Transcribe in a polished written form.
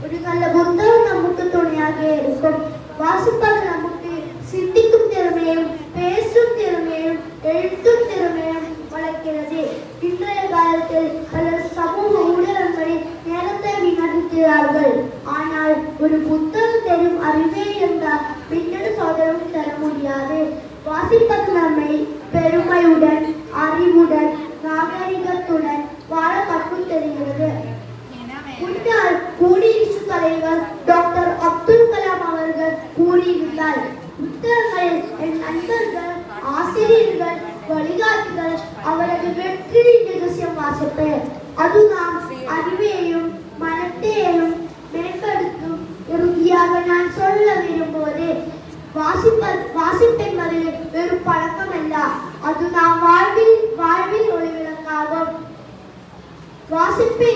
ഒരു നല്ല പുസ്തകം നമുക്ക് തുണയാകെ എടുക്കും. വാസിപ്പത് നമുക്ക് சிந்திக்கும் திறமையும் பேசும் திறமையும் எழுத்தும் திறமையும் வளர்க்கிறது. இன்றைய காலத்தில் பலர் சமூக ஊடகங்களில் நேரத்தை வீணடிக்கிறார்கள். ஆனால் ஒரு புத்தகம் தரும் அறிவே என்றால் பின்னணி சோதனை தர முடியாது. வாசிப்பது நம்மை பெருமையுடன் அறிவுடன் நாகரிகத்துடன் வாழ கற்றுத் தருகிறது. முன்னாள் குடியரசு தலைவர் டாக்டர் அப்துல் கலாம் அவர்கள் கூறியிருந்தார், புத்தகங்களில் என் நண்பர்கள் ஆசிரியர்கள் வழிகாட்டிகள் அவரது வெற்றியின் ரகசியம் வாசிப்பு. அதுதான் அறிவையும் மனத்தையும் மேம்படுத்தும். இறுதியாக நான் சொல்ல விரும்புவது, வாசிப்பென்பது வெறும் பழக்கம் அல்ல, அது நாம் வாழ்வில் ஒளிவிளக்காகும். வாசிப்பை